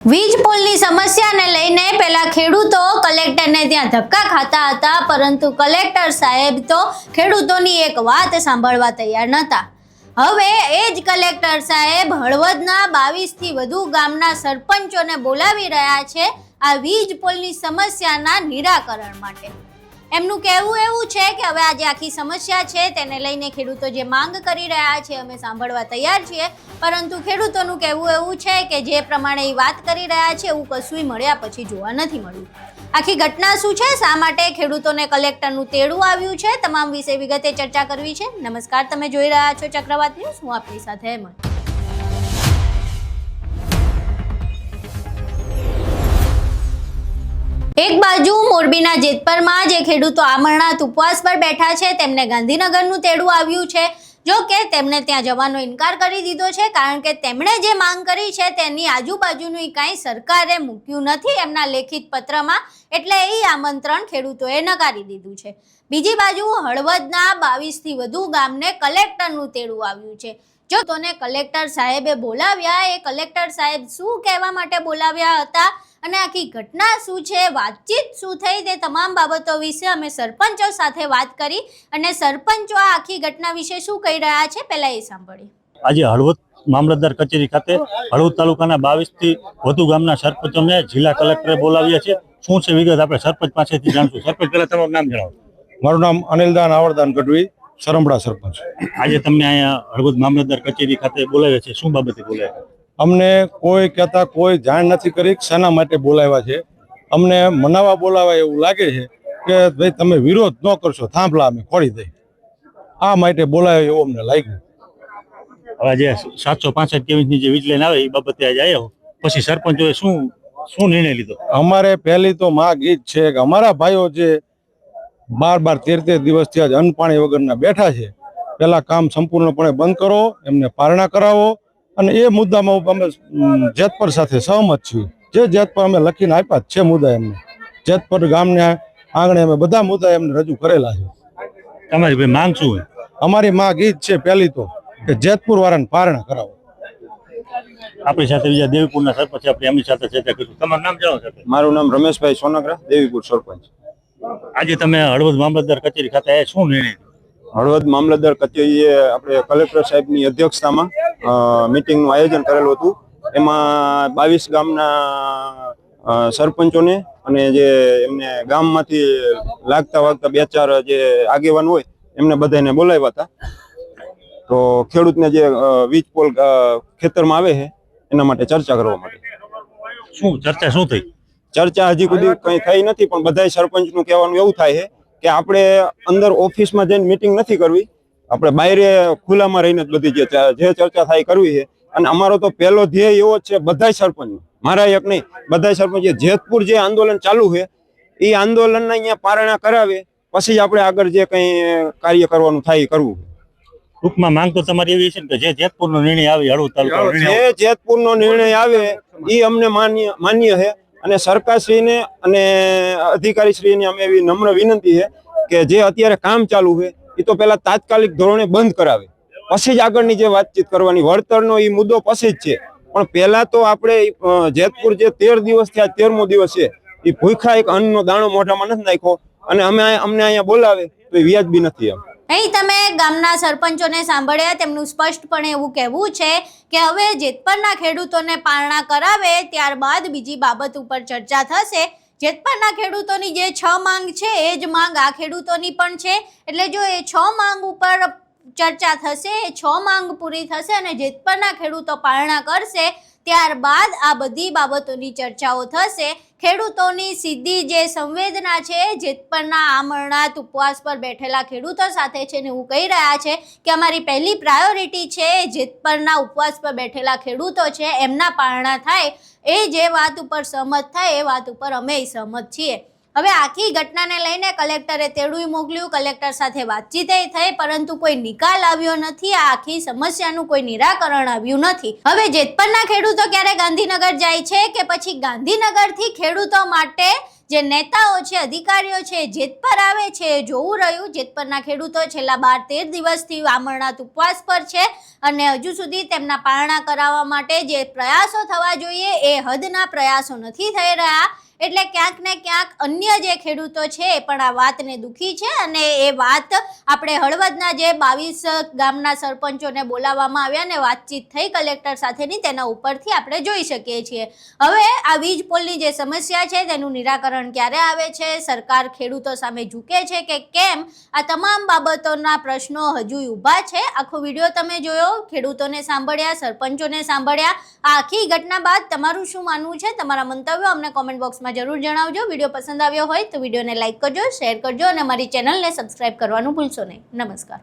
વીજ પોલની સમસ્યાને લઈને પહેલા ખેડૂતો કલેક્ટરને ત્યાં ધક્કા ખાતા હતા, પરંતુ કલેક્ટર સાહેબ તો ખેડૂતોની એક વાત સાંભળવા તૈયાર નહોતા। હવે એ જ કલેક્ટર સાહેબ હળવદના 22થી વધુ ગામના સરપંચોને બોલાવી રહ્યા છે આ વીજ પોલની સમસ્યાના નિરાકરણ માટે। એમનું કહેવું એવું છે કે હવે આ જે આખી સમસ્યા છે તેને લઈને ખેડૂતો જે માંગ કરી રહ્યા છે અમે સાંભળવા તૈયાર છીએ, પરંતુ ખેડૂતોનું કહેવું એવું છે કે જે પ્રમાણે એ વાત કરી રહ્યા છે એવું કશુંય મળ્યા પછી જોવા નથી મળ્યું। આખી ઘટના શું છે, શા માટે ખેડૂતોને કલેક્ટરનું તેડું આવ્યું છે, તમામ વિશે વિગતે ચર્ચા કરવી છે। નમસ્કાર, તમે જોઈ રહ્યા છો ચક્રવાત ન્યૂઝ, હું આપની સાથે હેમંત। એક બાજુ મોરબીના જેતપરમાં જે ખેડૂતો આમરણાથ ઉપવાસ પર બેઠા છે તેમને ગાંધીનગરનું તેડું આવ્યું છે। જો કે તેમણે ત્યાં જવાનો ઇનકાર કરી દીધો છે, કારણ કે તેમણે જે માંગ કરી છે તેની આજુબાજુનું કાંઈ સરકારે મૂક્યું નથી એમના લેખિત પત્રમાં, એટલે એ આમંત્રણ ખેડૂતોએ નકારી દીધું છે। બીજી બાજુ હળવદના 22થી વધુ ગામને કલેક્ટરનું તેડું આવ્યું છે। જો તોને કલેક્ટર સાહેબે બોલાવ્યા, એ કલેક્ટર સાહેબ શું કહેવા માટે બોલાવ્યા હતા અને આખી ઘટના શું છે, વાતચીત શું થઈ, તે તમામ બાબતો વિશે અમે સરપંચો સાથે વાત કરી અને સરપંચો આ આખી ઘટના વિશે શું કહી રહ્યા છે પહેલા એ સાંભળીએ। આજે હળવદ મામલતદાર કચેરી ખાતે હળવદ તાલુકાના 22થી વધુ ગામના સરપંચોને જિલ્લા કલેક્ટરે બોલાવ્યા છે। શું છે વિગત આપણે સરપંચ પાસેથી જાણશું। સરપંચ પહેલા તમારું નામ જણાવો। મારું નામ અનિલદાન આવરદાન ગઢવી, સરંબડા સરપંચ। આજે તમને અહીંયા હળવદ મામલતદાર કચેરી ખાતે બોલાવ્યા છે, શું બાબતે બોલાવ્યા? અમને કોઈ કહેતા કોઈ જાણ નથી કરી શાના માટે બોલાવ્યા છે। અમને મનાવા બોલાવ્યા એવું લાગે છે કે ભાઈ તમે વિરોધ ન કરશો, થાંભલા અમે ખોડી દઈ, આ માટે બોલાવ્યા એવું અમને લાગ્યું। હવે જે 765 કેવીની જે વીજ લાઈન આવે એ બાબતે આજે આવ્યો, પછી સરપંચોએ શું નિર્ણય લીધો? અમારે પહેલી તો માંગ એ જ છે કે અમારા ભાઈઓ જે 12-13 દિવસથી આજ અન્ન પાણી વગરના બેઠા છે, પેલા કામ સંપૂર્ણપણે બંધ કરો, એમને પારણા કરાવો, અને એ મુદ્દામાં અમે જેતપર સાથે સહમત છીએ। જે જેતપર અમે લખીને આપ્યા છે મુદ્દા એમને, જેતપર ગામને આંગણે અમે બધા મુદ્દા એમને રજૂ કરેલા છે। તમારી ભાઈ માંગ શું હોય? અમારી માંગ એ જ છે પહેલી તો કે જેતપુર વાળાને પારણા કરાવો। આપણી સાથે બીજા દેવીપુરના સરપંચ આપણે એમની સાથે ચર્ચા કરીશું। તમારું નામ જણાવો સરપંચ। મારું નામ રમેશભાઈ સોનગરા, દેવીપુર સરપંચ। આજે તમે હળવદ મામલતદાર કચેરી ખાતે આવ્યા, શું નિર્ણય? હળવદ મામલતદાર કચેરીએ આપણે કલેક્ટર સાહેબની અધ્યક્ષતામાં મિટિંગનું આયોજન કરેલું હતું। એમાં 22 ગામના સરપંચોને અને જે એમને ગામમાંથી લાગતા વાગતા 2-4 જે આગેવાન હોય એમને બધાને બોલાવ્યા હતા। તો ખેડૂતને જે વીજ પોલ ખેતરમાં આવે છે એના માટે ચર્ચા કરવા માટે। શું ચર્ચા શું થઈ? ચર્ચા હજી સુધી કંઈ થઈ નથી, પણ બધા સરપંચનું કહેવાનું એવું થાય છે કે આપણે અંદર ઓફિસમાં જઈને મિટિંગ નથી કરવી, આપણે બહાર ખુલ્લામાં રહીને જ બધી જે ચર્ચા થાય કરવી છે। અને અમારો તો પહેલો ધ્યેય એવો જ છે, બધા સરપંચ, મારા એક નહીં, બધા સરપંચ જેતપુર જે આંદોલન ચાલુ છે એ આંદોલનને અહીંયા પારણા કરાવે, પછી જ આપણે આગળ જે કંઈ કાર્ય કરવાનું થાય એ કરવું। ટૂંકમાં માંગ તો તમારી એવી છે ને કે જે જેતપુરનો નિર્ણય આવે, હળવદ તાલુકા જે જેતપુરનો નિર્ણય આવે એ અમને માન્ય છે, અને સરકારશ્રીને અને અધિકારીશ્રીને અમે એવી નમ્ર વિનંતી છે કે જે અત્યારે કામ ચાલુ છે એ તો પહેલા તાત્કાલિક ધોરણે બંધ કરાવે, પછી જ આગળની જે વાતચીત કરવાની, વળતરનો એ મુદ્દો પછી જ છે। પણ પહેલા તો આપણે જેતપુર જે 13 દિવસથી આ 13મો દિવસ છે એ ભૂખા એક અન્નનો દાણો મોઢામાં નથી નાખ્યો, અને અમને અહીંયા બોલાવે તો એ વ્યાજબી નથી એમ। અહીં તમે ગામના સરપંચોને સાંભળ્યા, તેમનું સ્પષ્ટપણે એવું કહેવું છે કે હવે જેતપરના ખેડૂતોને પારણા કરાવે ત્યારબાદ બીજી બાબત ઉપર ચર્ચા થશે। જેતપરના ખેડૂતોની જે 6 માંગ છે એ જ માંગ આ ખેડૂતોની પણ છે, એટલે જો એ 6 માંગ ઉપર ચર્ચા થશે, એ 6 માંગ પૂરી થશે અને જેતપરના ખેડૂતો પારણા કરશે ત્યારબાદ આ બધી બાબતોની ચર્ચાઓ થશે। ખેડૂતોની સીધી જે સંવેદના છે જેતપરના આમરણાથ ઉપવાસ પર બેઠેલા ખેડૂતો સાથે છે ને એવું કહી રહ્યા છે કે અમારી પહેલી પ્રાયોરિટી છે જેતપરના ઉપવાસ પર બેઠેલા ખેડૂતો છે એમના પારણા થાય, એ જે વાત ઉપર સહમત થાય એ વાત ઉપર અમે સહમત છીએ। હવે આખી ઘટનાને લઈને કલેક્ટરે તેડું મોકલ્યું, કલેક્ટર સાથે વાતચીત થઈ, પરંતુ કોઈ નિકાલ આવ્યો નથી, આ આખી સમસ્યાનું કોઈ નિરાકરણ આવ્યું નથી। હવે જેતપરના ખેડૂતો ક્યારે ગાંધીનગર જાય છે કે પછી ગાંધીનગરથી ખેડૂતો માટે જે નેતાઓ છે, અધિકારીઓ છે, જેતપર આવે છે એ જોવું રહ્યું. જેતપરના ખેડૂતો છેલ્લા 12-13 દિવસથી આમરણાત ઉપવાસ પર છે અને હજુ સુધી તેમના પારણા કરાવવા માટે જે પ્રયાસો થવા જોઈએ એ હદના પ્રયાસો નથી થઈ રહ્યા. એટલે ક્યાંક ને ક્યાંક અન્ય જે ખેડૂતો છે એ પણ આ વાતને દુખી છે અને એ વાત આપણે હળવદના જે 22 ગામના સરપંચોને બોલાવવામાં આવ્યા અને વાતચીત થઈ કલેક્ટર સાથેની, તેના ઉપરથી આપણે જોઈ શકીએ છીએ. હવે આ વીજ પોલની જે સમસ્યા છે તેનું નિરાકરણ ક્યારે આવે છે, સરકાર ખેડૂતો સામે ઝૂકે છે કે કેમ, આ તમામ બાબતોના પ્રશ્નો હજુ ઊભા છે. આખો વિડીયો તમે જોયો, ખેડૂતોને સાંભળ્યા, સરપંચોને સાંભળ્યા. આ આખી ઘટના બાદ તમારું શું માનવું છે? તમારા મંતવ્યો અમને કોમેન્ટ બોક્સમાં જરૂર જણાવજો. વિડીયો પસંદ આવ્યો હોય તો વિડીયોને લાઈક કરજો, શેર કરજો અને અમારી ચેનલને સબસ્ક્રાઇબ કરવાનું ભૂલશો નહીં. નમસ્કાર.